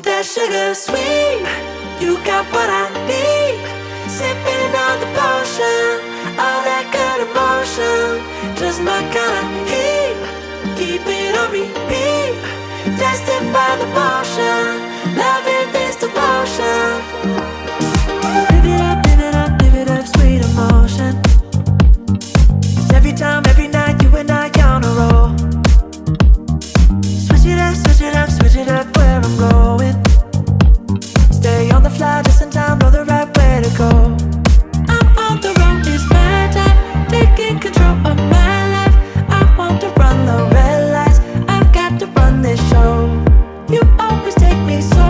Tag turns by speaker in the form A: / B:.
A: that sugar sweet. You got what I need. Sipping on the potion, all that good emotion. Just my kind of heat. Keep it on repeat. Tested by the motion. Loving this devotion. Live it up, live it up, live it up, sweet emotion. 'Cause every time, every night, you and I on a roll. Switch it up, switch it up, switch it up where I'm going. Stay on the fly just in time, know the right way to go. I'm on the road, it's my time, taking control of my life. I want to run the red lights, I've got to run this show. You always take me so